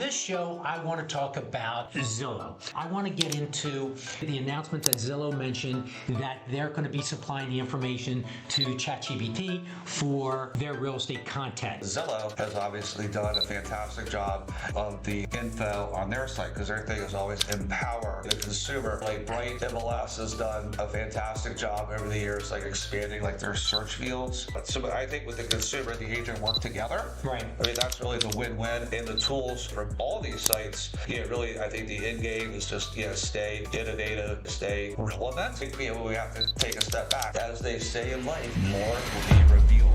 this show, I want to talk about Zillow. I want to get into the announcement that Zillow mentioned that they're going to be supplying the information to ChatGPT for their real estate content. Zillow has obviously done a fantastic job of the info on their site because their thing is always empower the consumer. Like Bright MLS has done a fantastic job over the years, like expanding like their search fields. So I think with the consumer and the agent work together, right? I mean, that's really the win-win. And the tools from all these sites, really, I think the end game is just, stay innovative, stay relevant. I think we have to take a step back. As they say in life, more will be revealed.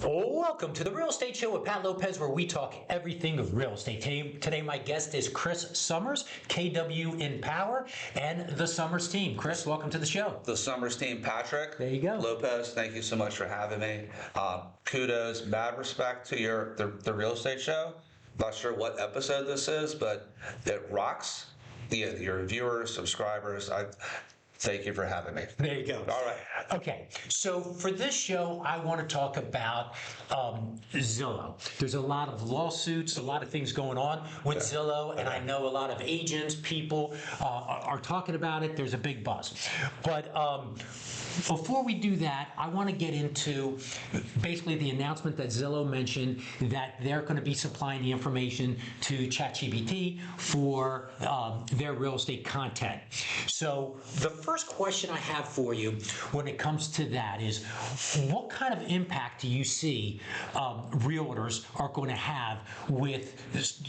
Welcome to the Real Estate Show with Pat Lopez, where we talk everything of real estate. Today my guest is Chris Summers, KW in Power, and the Summers team. Chris, welcome to the show. The Summers team, Patrick. There you go. Lopez, thank you so much for having me. Kudos, mad respect to the Real Estate Show. Not sure what episode this is, but it rocks. Your viewers, subscribers, thank you for having me. There you go. All right. Okay, so for this show, I want to talk about Zillow. There's a lot of lawsuits, a lot of things going on with Zillow, and I know a lot of agents, people are talking about it. There's a big buzz. But before we do that, I want to get into basically the announcement that Zillow mentioned that they're going to be supplying the information to ChatGPT for their real estate content. So the first question I have for you when it comes to that is, what kind of impact do you see realtors are going to have with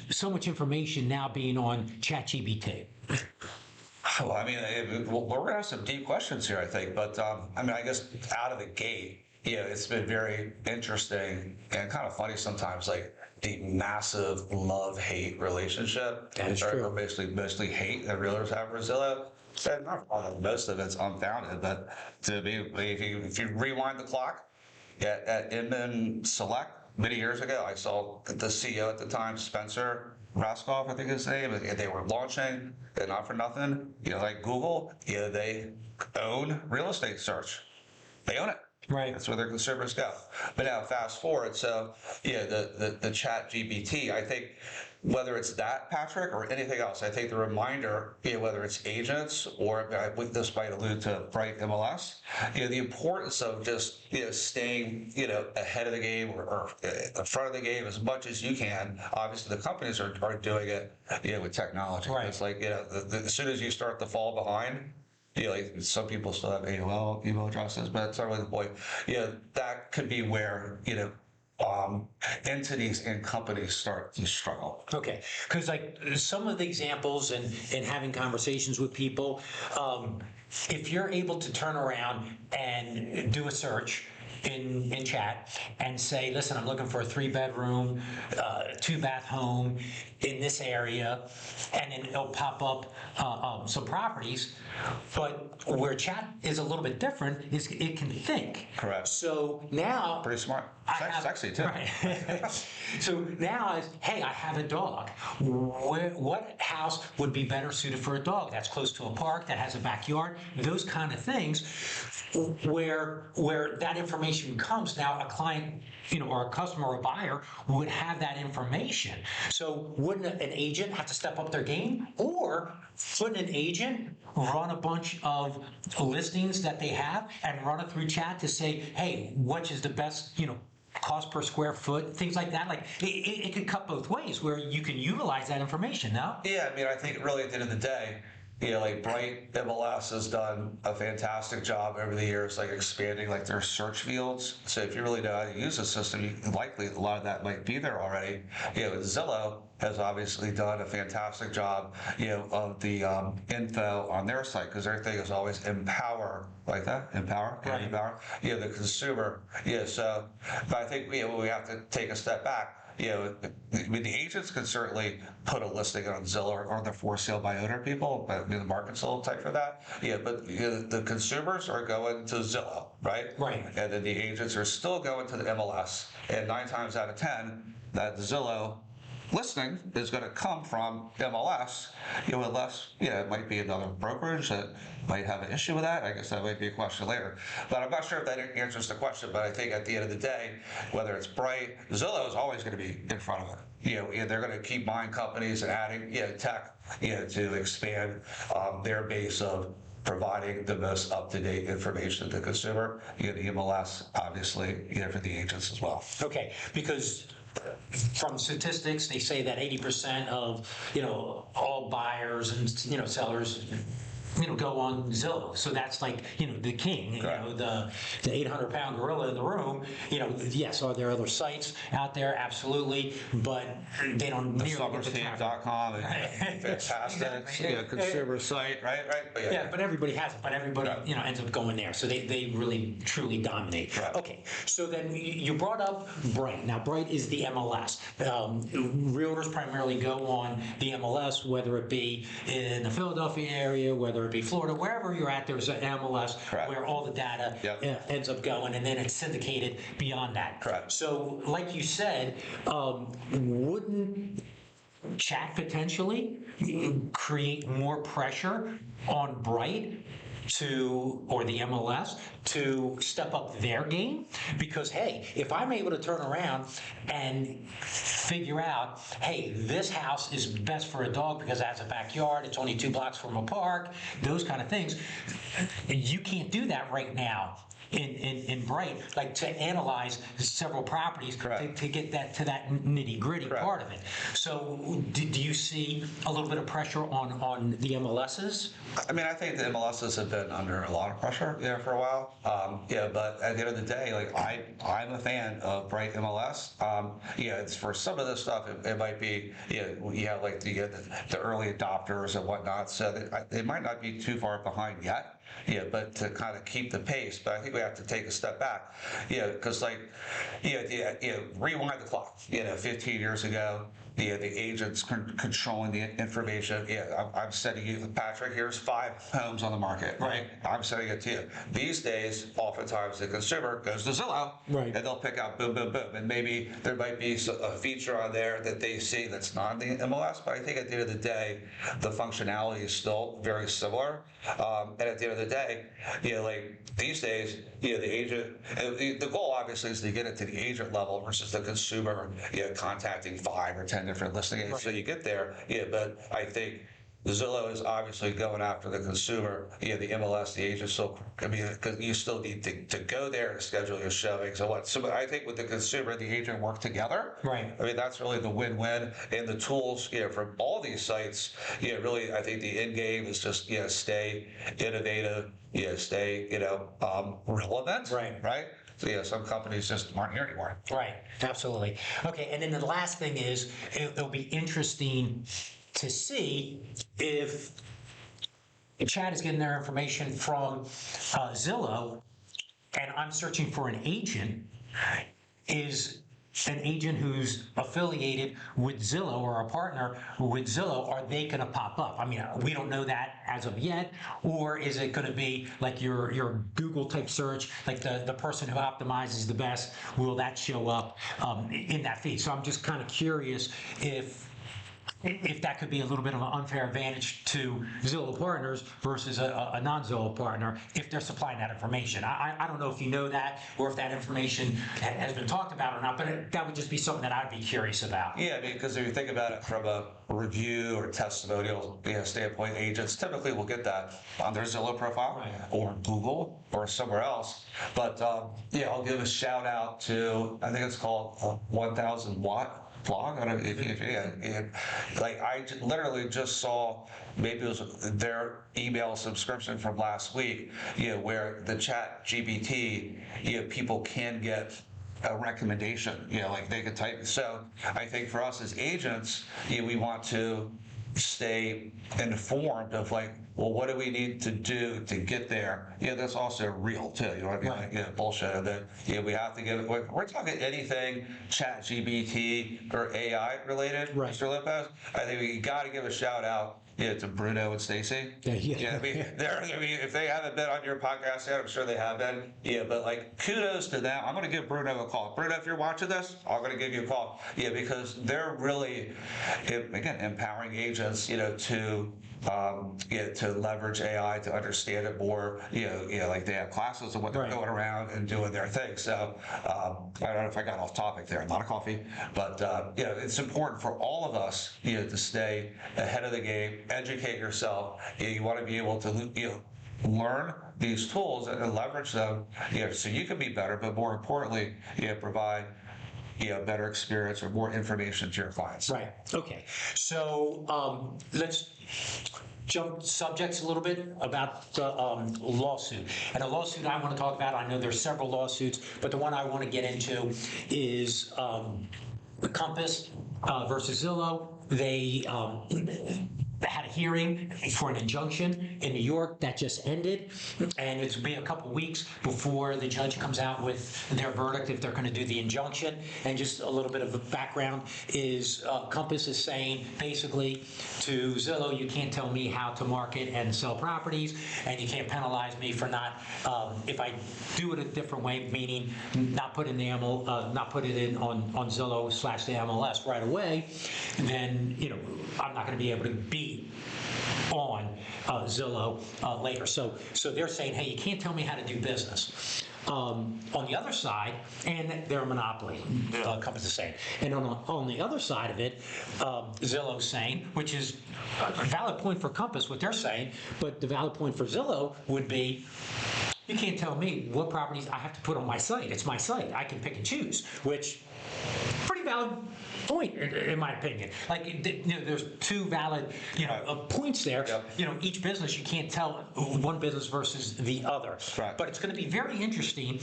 so much information now being on ChatGPT? Well, I mean, we're going to have some deep questions here, I think. But, I guess out of the gate, it's been very interesting and kind of funny sometimes, like the massive love-hate relationship. That is true. Or mostly hate that realtors have for Zillow. So most of it's unfounded, but to be, if you rewind the clock at Inman Select many years ago, I saw the CEO at the time, Spencer Raskoff, I think his name, and they were launching, and not for nothing, like Google, they own real estate search. They own it. Right. That's where their consumers go. But now fast forward, so the Chat GPT, I think whether it's that, Patrick, or anything else, I think the reminder, whether it's agents or this might allude to Bright MLS, the importance of just staying ahead of the game or in front of the game as much as you can. Obviously, the companies are doing it with technology. Right. It's like as soon as you start to fall behind. Like some people still have AOL email addresses, but it's not really the point. That could be where entities and companies start to struggle. Okay, because like some of the examples and having conversations with people, if you're able to turn around and do a search in chat and say, listen, I'm looking for a 3-bedroom, 2-bath home in this area, and then it'll pop up some properties. But where chat is a little bit different is it can think. Correct. So now, pretty smart. Sexy too. Right. So now, hey, I have a dog. What house would be better suited for a dog? That's close to a park, that has a backyard, those kind of things. Where that information comes, now a client, or a customer or a buyer would have that information. So wouldn't an agent have to step up their game, or wouldn't an agent run a bunch of listings that they have and run it through chat to say, hey, which is the best, cost per square foot, things like that? Like it could cut both ways where you can utilize that information, no? Yeah, I think really at the end of the day, like Bright MLS has done a fantastic job over the years, like expanding like their search fields. So if you really know how to use the system, likely a lot of that might be there already. Zillow has obviously done a fantastic job, of the info on their site because their thing is always empower, like that, empower, right. Empower, the consumer. So, but I think we have to take a step back. The agents can certainly put a listing on Zillow or the for sale by owner people, but the market's a little tight for that. But the consumers are going to Zillow, right? Right. And then the agents are still going to the MLS. And 9 times out of 10, that Zillow listing is going to come from MLS, unless, it might be another brokerage that might have an issue with that. I guess that might be a question later. But I'm not sure if that answers the question, but I think at the end of the day, whether it's Bright, Zillow is always going to be in front of it. They're going to keep buying companies and adding, tech, to expand their base of providing the most up-to-date information to the consumer. The MLS, obviously, for the agents as well. Okay, because from statistics, they say that 80% of, all buyers and, sellers, go on Zillow. So that's like, the king, the 800-pound gorilla in the room. Yes, are there other sites out there? Absolutely, but they don't nearly get the traffic. Summersteam.com, fantastic, consumer site, right? But everybody has it. But everybody, ends up going there. So they really, truly dominate. Right. Okay, so then you brought up Bright. Now, Bright is the MLS. Realtors primarily go on the MLS, whether it be in the Philadelphia area, whether it be Florida, wherever you're at, there's an MLS Correct. where all the data ends up going, and then it's syndicated beyond that. Correct. So, like you said, wouldn't chat potentially create more pressure on Bright or the MLS to step up their game? Because, hey, if I'm able to turn around and figure out, hey, this house is best for a dog because it has a backyard, it's only 2 blocks from a park, those kind of things, you can't do that right now in Bright, like to analyze several properties to get that to that nitty gritty part of it. So do you see a little bit of pressure on the MLSs? I mean, I think the MLSs have been under a lot of pressure for a while. But at the end of the day, like I'm a fan of Bright MLS. It's for some of this stuff, it might be, you have like the early adopters and whatnot, so they might not be too far behind yet. But to kind of keep the pace. But I think we have to take a step back, because rewind the clock. 15 years ago, the agents controlling the information. I'm sending you, Patrick, here's 5 homes on the market, right? I'm sending it to you. These days, oftentimes the consumer goes to Zillow, and they'll pick out boom, boom, boom. And maybe there might be a feature on there that they see that's not in the MLS, but I think at the end of the day, the functionality is still very similar. And at the end of the day, like these days, the agent, and the goal obviously is to get it to the agent level versus the consumer, contacting 5 or 10 different listing agents. So you get there, but I think Zillow is obviously going after the consumer. The MLS, the agent still, because you still need to go there and schedule your showings and what. So I think with the consumer and the agent work together. Right. I mean, that's really the win-win. And the tools, from all these sites, really, I think the end game is just, stay innovative, stay, relevant. Right. So some companies just aren't here anymore. Right. Absolutely. Okay. And then the last thing is, it'll be interesting to see if Chad is getting their information from Zillow, and I'm searching for an agent. Is an agent who's affiliated with Zillow or a partner with Zillow, are they going to pop up? I mean, we don't know that as of yet. Or is it going to be like your Google type search, like the person who optimizes the best, will that show up in that feed? So I'm just kind of curious if that could be a little bit of an unfair advantage to Zillow partners versus a non-Zillow partner if they're supplying that information. I don't know if you know that or if that information has been talked about or not, but that would just be something that I'd be curious about. Yeah, because if you think about it from a review or testimonial standpoint, agents typically will get that on their Zillow profile or Google or somewhere else. But I'll give a shout out to, I think it's called 1000 Watt blog. I don't know if I literally just saw, maybe it was their email subscription from last week, where the ChatGPT, people can get a recommendation, like they could type. So I think for us as agents, we want to stay informed of like well, what do we need to do to get there? That's also real too. You know what I mean? Right. Like, bullshit. That we have to get. We're talking anything ChatGPT or AI related, Right. Mr. Lopez. I think we got to give a shout out. To Bruno and Stacy. Yeah. I mean, if they haven't been on your podcast yet, I'm sure they have been. But like, kudos to them. I'm going to give Bruno a call. Bruno, if you're watching this, I'm going to give you a call. Because they're really, again, empowering agents, to leverage AI to understand it more. Like they have classes of what they're going around and doing their thing. So I don't know if I got off topic there. A lot of coffee, but it's important for all of us, to stay ahead of the game, educate yourself. You want to be able to, learn these tools and leverage them, so you can be better, but more importantly, provide better experience or more information to your clients. Right. Okay. So let's jump subjects a little bit about the lawsuit. And a lawsuit I want to talk about, I know there's several lawsuits, but the one I want to get into is Compass versus Zillow. They had a hearing for an injunction in New York that just ended, and it's been a couple weeks before the judge comes out with their verdict if they're going to do the injunction. And just a little bit of a background is Compass is saying basically to Zillow, you can't tell me how to market and sell properties, and you can't penalize me for not, if I do it a different way, meaning not put in the not put it in on Zillow / the MLS right away, then I'm not going to be able to be on Zillow later. So they're saying, hey, you can't tell me how to do business. On the other side, and they're a monopoly, Compass is saying. And on the other side of it, Zillow's saying, which is a valid point for Compass, what they're saying, but the valid point for Zillow would be, you can't tell me what properties I have to put on my site. It's my site. I can pick and choose, which pretty valid point in my opinion. Like there's two valid points there. Yep. Each business, you can't tell one business versus the other. Right. But it's going to be very interesting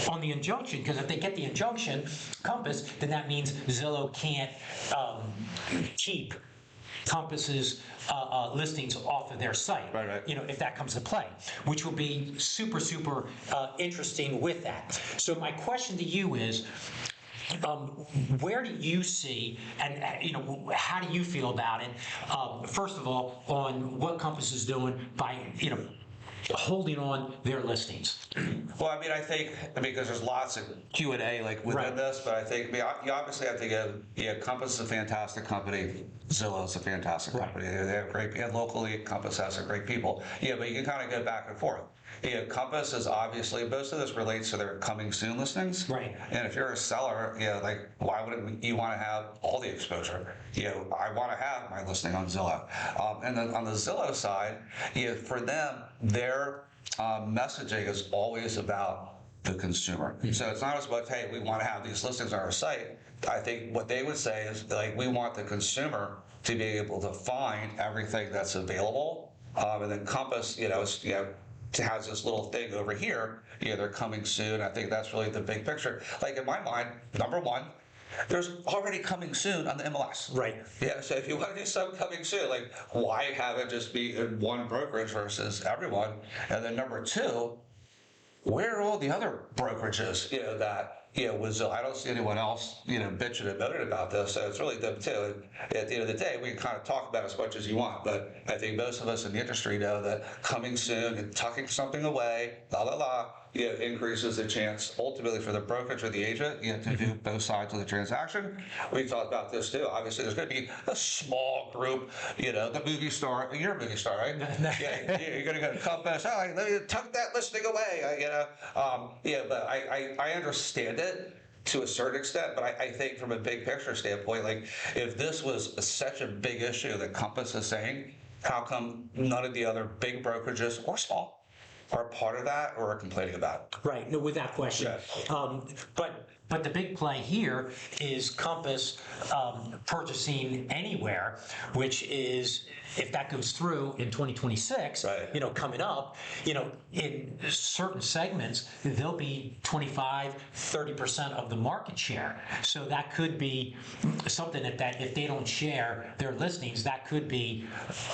on the injunction, because if they get the injunction, Compass, then that means Zillow can't keep Compass's listings off of their site. Right. If that comes to play, which will be super interesting with that. So my question to you is, where do you see, and how do you feel about it? First of all, on what Compass is doing by holding on their listings. Well, I mean, I think because there's lots of Q&A like within this, but I think you obviously have to give, Compass is a fantastic company. Zillow is a fantastic company. They have great, and locally, Compass has some great people. But you can kind of go back and forth. Compass is obviously, most of this relates to their coming soon listings. Right. And if you're a seller, like, why wouldn't you want to have all the exposure? I want to have my listing on Zillow. And then on the Zillow side, for them, their messaging is always about the consumer. So it's not as much, hey, we want to have these listings on our site. I think what they would say is, like, we want the consumer to be able to find everything that's available. And then Compass, has this little thing over here, they're coming soon. I think that's really the big picture. Like, in my mind, number one, there's already coming soon on the MLS. Right. So if you want to do some coming soon, like, why have it just be in one brokerage versus everyone? And then number two, where are all the other brokerages, that, with Zillow? I don't see anyone else, bitching and moaning about this. So it's really them too. And at the end of the day, we can kind of talk about as much as you want, but I think most of us in the industry know that coming soon and tucking something away, increases the chance ultimately for the brokerage or the agent, to do both sides of the transaction. We talked about this too. Obviously, there's going to be a small group, the movie star. You're a movie star, right? You're going to go to Compass. Oh, let me tuck that listing away. But I understand it to a certain extent, but I think from a big picture standpoint, like, if this was such a big issue that Compass is saying, how come none of the other big brokerages or small are part of that or are complaining about it? Right, no, without question. But But the big play here is Compass purchasing Anywhere, which is, if that goes through in 2026, Right. coming up, in certain segments, they'll be 25-30% of the market share. So that could be something that if they don't share their listings, that could be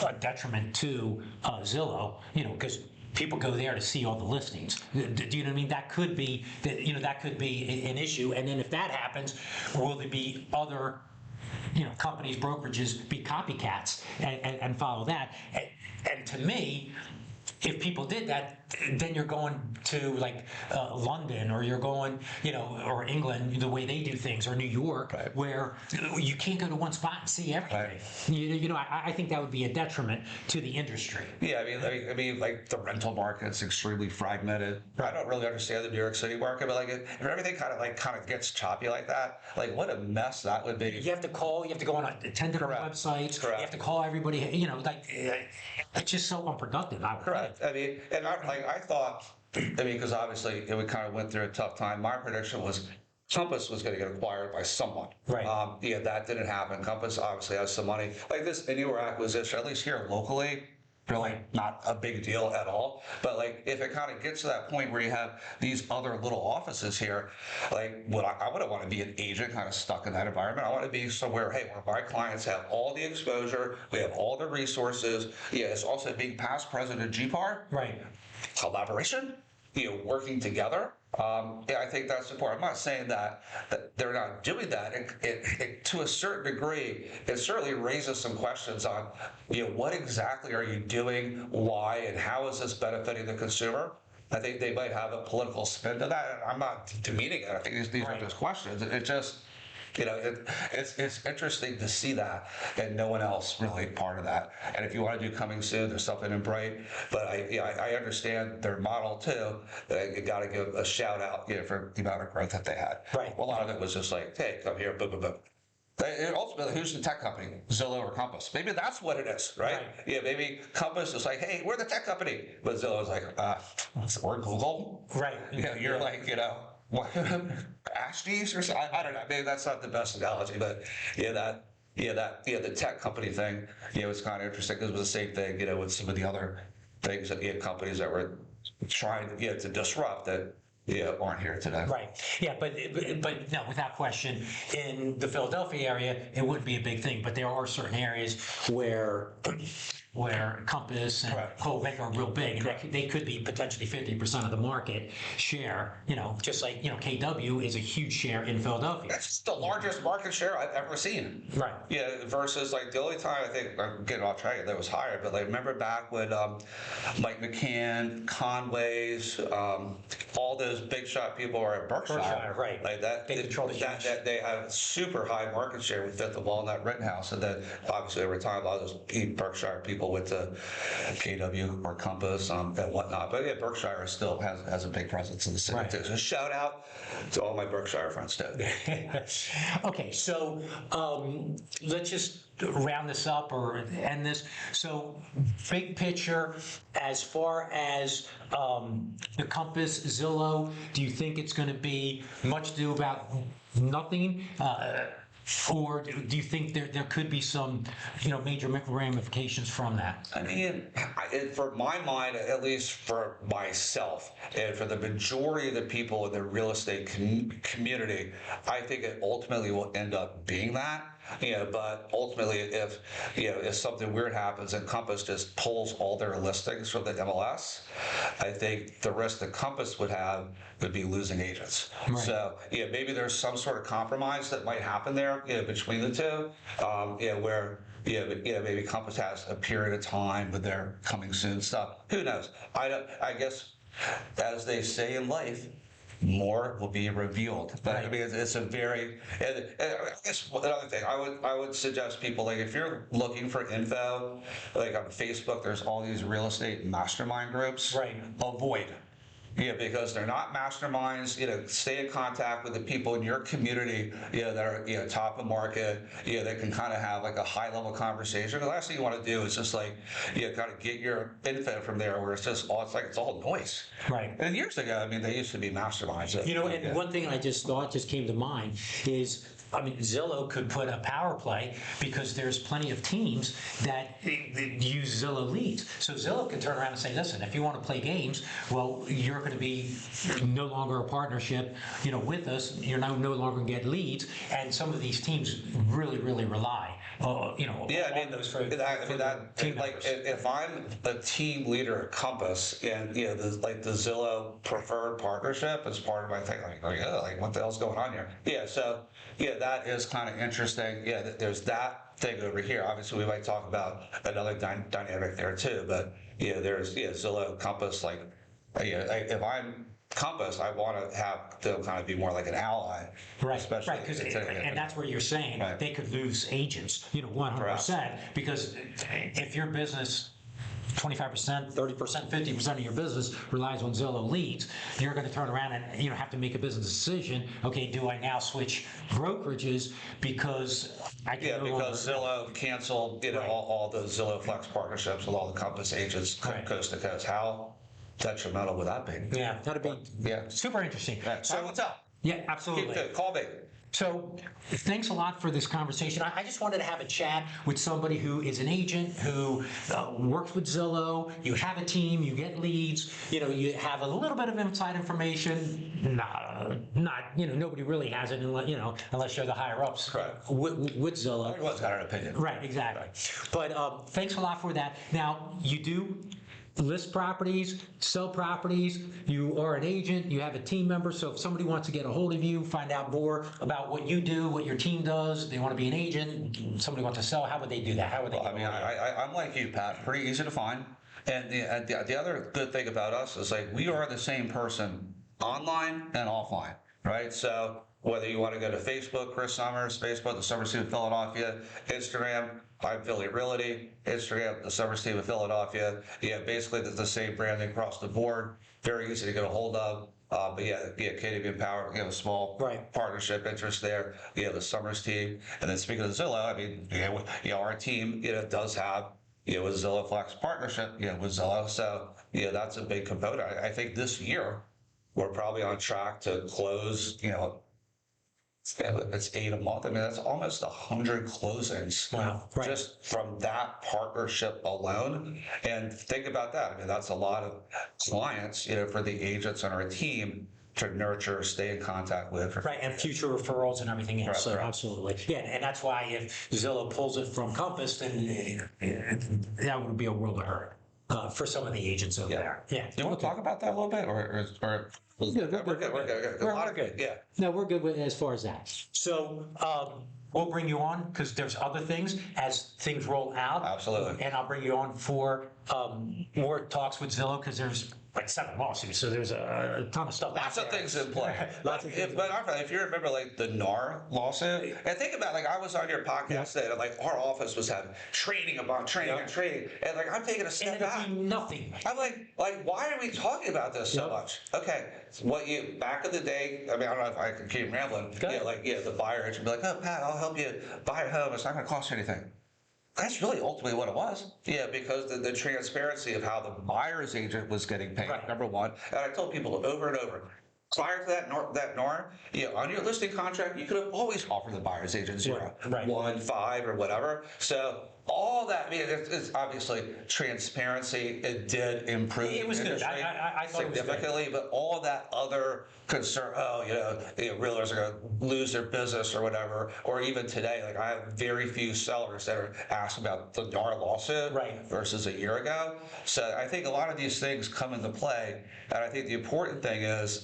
a detriment to Zillow, because people go there to see all the listings. Do you know what I mean? That could be that could be an issue. And then if that happens, will there be other companies, brokerages be copycats and follow that? And to me, if people did that, then you're going to like London, or you're going, or England, the way they do things, or New York, Right. where you can't go to one spot and see everything. Right. I think that would be a detriment to the industry. Yeah, I mean, like the rental market's extremely fragmented. I don't really understand the New York City market, but like if everything kind of gets choppy like that, like what a mess that would be. You have to call. You have to go on 10 different Correct. websites. Correct. You have to call everybody. It's just so unproductive. I would think. Correct. I mean, and I thought, because obviously we kind of went through a tough time. My prediction was Compass was going to get acquired by someone. Right. Yeah, that didn't happen. Compass obviously has some money. Like this Anywhere acquisition, at least here locally, really not a big deal at all. But like if it kind of gets to that point where you have these other little offices here, like I wouldn't want to be an agent kind of stuck in that environment. I want to be somewhere, hey, where my clients have all the exposure, we have all the resources. Yeah, it's also being past present in GPAR. Right. Collaboration, working together. Yeah, I think that's important. I'm not saying that they're not doing that. It, to a certain degree, it certainly raises some questions on, what exactly are you doing, why, and how is this benefiting the consumer? I think they might have a political spin to that. And I'm not demeaning it. I think these are just questions. It just, it's interesting to see that, and no one else really part of that. And if you want to do coming soon, there's something in Bright. But I understand their model too. You got to give a shout out, for the amount of growth that they had. Right. A lot of it was just like, hey, come here, boom, boom, boom. And ultimately, who's the tech company? Zillow or Compass? Maybe that's what it is, right? Yeah, maybe Compass is like, hey, we're the tech company. But Zillow is like, we're Google. Right. You're like, what? Ashties or something? I don't know. Maybe that's not the best analogy, but the tech company thing, it's kind of interesting because it was the same thing, with some of the other things that companies that were trying to disrupt that aren't here today. Right. Yeah, but no, without question, in the Philadelphia area, it wouldn't be a big thing. But there are certain areas where Compass and Correct. Colbeck are real big, and they could be potentially 50% of the market share. Just like KW is a huge share in Philadelphia. That's the largest market share I've ever seen. Right. Yeah, versus like the only time I think I'm getting off track that was higher, but like remember back when Mike McCann, Conway's, all those big shot people are at Berkshire. Berkshire, right. Like that, They control the that they have super high market share with Fifth of Walnut Rittenhouse, and then obviously over time a lot of those Berkshire people went to KW or Compass and whatnot. But yeah, Berkshire still has a big presence in the city too. So shout out to all my Berkshire friends too. Okay, so let's just round this up or end this. So big picture, as far as the Compass, Zillow, do you think it's going to be much ado about nothing? Or do you think there could be some, major ramifications from that? I mean, for my mind, at least for myself, and for the majority of the people in the real estate community, I think it ultimately will end up being that. But ultimately, if something weird happens and Compass just pulls all their listings from the MLS, I think the risk that Compass would have would be losing agents. Right. So maybe there's some sort of compromise that might happen there, between the two, where maybe Compass has a period of time with their coming soon stuff. Who knows? I guess, as they say in life, more will be revealed. But I mean, it's a very, and I guess another thing, I would suggest people, like if you're looking for info, like on Facebook, there's all these real estate mastermind groups. Right. Avoid. because they're not masterminds. Stay in contact with the people in your community, that are, top of market, that can kind of have like a high level conversation. The last thing you want to do is just like, kind of get your info from there where it's all noise. Right. And years ago, I mean, they used to be masterminds. And one thing I just thought just came to mind is, I mean, Zillow could put a power play because there's plenty of teams that use Zillow leads. So Zillow can turn around and say, listen, if you want to play games, well, you're going to be no longer a partnership, with us. You're no longer going to get leads. And some of these teams really, really rely, on those for team like members. if I'm a team leader at Compass and the Zillow preferred partnership is part of my thing, like what the hell's going on here? That is kind of interesting. There's that thing over here. Obviously, we might talk about another dynamic there too. But there's Zillow, Compass. Like, if I'm Compass, I want to have them kind of be more like an ally, Right, especially and that's where you're saying Right. they could lose agents, 100%, because if your business 25%, 30%, 50% of your business relies on Zillow leads, you're going to turn around and have to make a business decision. Okay, do I now switch brokerages because I can because Zillow canceled Right. all the Zillow Flex partnerships with all the Compass agents Right. coast to coast. How detrimental would that be? Yeah, that'd be Yeah. super interesting. So what's up? Yeah, absolutely. Call me. So thanks a lot for this conversation. I just wanted to have a chat with somebody who is an agent, who works with Zillow. You have a team, you get leads, you have a little bit of inside information. Nobody really has it, unless you're the higher ups Correct. with Zillow. Everyone's got an opinion. Right, exactly. But thanks a lot for that. Now, you do list properties, sell properties, you are an agent, you have a team member, so if somebody wants to get a hold of you, find out more about what you do, what your team does, they want to be an agent, somebody wants to sell, how would they do that? How would they I mean, I'm like you, Pat, pretty easy to find. And the other good thing about us is like we are the same person online and offline, right? So whether you want to go to Facebook, Chris Summers, Facebook, the Summers Team of Philadelphia, Instagram, I'm Philly Realty, Instagram, the Summers Team of Philadelphia. Basically the same branding across the board. Very easy to get a hold of. But KDB Empower, small Right. partnership interest there. The Summers Team. And then speaking of Zillow, I mean, our team, does have, a Zillow Flex partnership, with Zillow. So, that's a big component. I think this year we're probably on track to close, it's 8 a month. I mean, that's almost 100 closings. Wow, right. Just from that partnership alone. And think about that. I mean, that's a lot of clients, for the agents on our team to nurture, stay in contact with. Right, and future referrals and everything else. Right, So right. absolutely. Yeah, and that's why if Zillow pulls it from Compass, then that would be a world of hurt for some of the agents over there. Yeah. Do you want to talk about that a little bit? Or we're good. We're good. Yeah. No, we're good as far as that. So we'll bring you on because there's other things as things roll out. Absolutely. And I'll bring you on for more talks with Zillow because there's like 7 lawsuits, so there's a ton of stuff. Lots of things in play. Lots of things. But if you remember, like the NAR lawsuit, and think about I was on your podcast today, and our office was having training and training, and I'm taking a step And it'll back. be nothing. I'm like, why are we talking about this so much? Okay, back in the day, I mean, I don't know if I can keep rambling. The buyer would be like, oh, Pat, I'll help you buy a home. It's not going to cost you anything. That's really ultimately what it was. Because the transparency of how the buyer's agent was getting paid, Right. number one. And I told people over and over, prior to that NAR, on your listing contract, you could have always offered the buyer's agent 0, Right. 1, 5, or whatever. So all that, I mean, it's obviously transparency. It did improve. It was good. I thought it was good. Significantly, but all that other concern, realtors are going to lose their business or whatever, or even today, I have very few sellers that are asked about the NAR lawsuit versus a year ago. So I think a lot of these things come into play, and I think the important thing is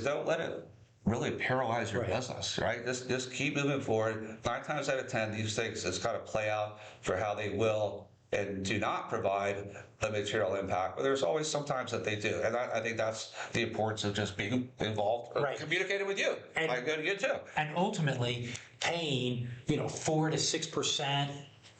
don't let it really paralyze your business, right? Just keep moving forward. 9 times out of 10, these things just kind of play out for how they will and do not provide a material impact. But there's always sometimes that they do. And I think that's the importance of just being involved, communicating with you. And, I go to you too. And ultimately paying, 4 to 6%,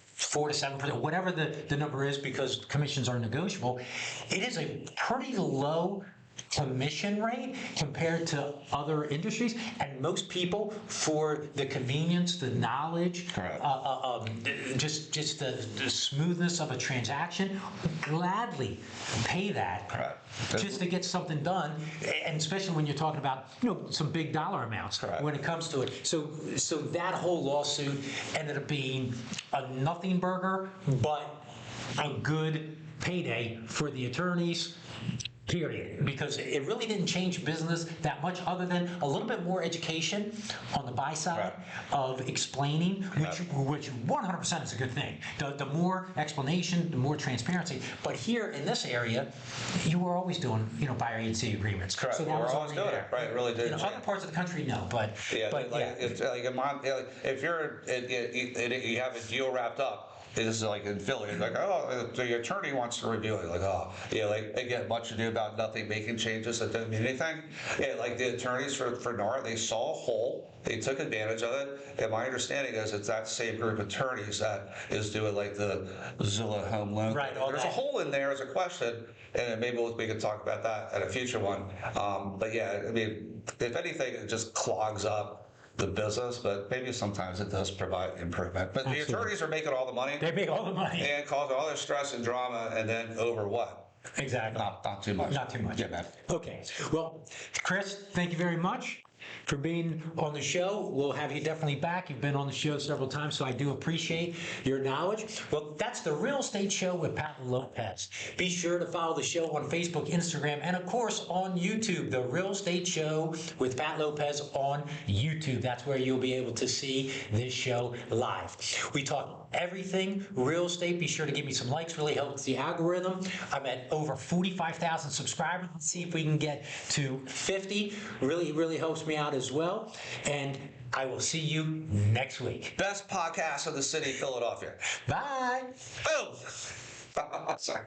4 to 7%, whatever the number is, because commissions are negotiable. It is a pretty low commission rate compared to other industries, and most people, for the convenience, the knowledge, Correct. Just the smoothness of a transaction, gladly pay that. Correct. Just to get something done, and especially when you're talking about some big dollar amounts. Correct. When it comes to it. So that whole lawsuit ended up being a nothing burger, but a good payday for the attorneys. Period. Because it really didn't change business that much, other than a little bit more education on the buy side Right. of explaining, which 100% is a good thing. The more explanation, the more transparency. But here in this area, you were always doing buyer agency agreements. Correct. So that We're was always already doing there. it. Right. It really did. In other parts of the country, no. But Yeah, but like, yeah. It's like if you're you have a deal wrapped up. It's like in Philly, it's like, oh, the attorney wants to review it. Like, oh, yeah, like they get much ado about nothing, making changes that don't mean anything. Yeah, like the attorneys for NAR, they saw a hole, they took advantage of it. And my understanding is it's that same group of attorneys that is doing like the Zillow home loan. Right, all There's that. a hole in there as a question, and then maybe we can talk about that at a future one. But yeah, I mean, if anything, it just clogs up the business, but maybe sometimes it does provide improvement. But Absolutely. the attorneys are making all the money They make all the money. and causing all this stress and drama, and then over what? Exactly. Not too much. Not too much. Yeah, man. Okay. Well, Chris, thank you very much for being on the show. We'll have you definitely back. You've been on the show several times, so I do appreciate your knowledge. Well, that's the Real Estate Show with Pat Lopez. Be sure to follow the show on Facebook, Instagram, and of course on YouTube, the Real Estate Show with Pat Lopez on YouTube. That's where you'll be able to see this show live. We talk everything real estate. Be sure to give me some likes, really helps the algorithm. I'm at over 45,000 subscribers. Let's see if we can get to 50. Really helps me out as well. And I will see you next week. Best podcast of the city of Philadelphia. Bye. Boom. Sorry.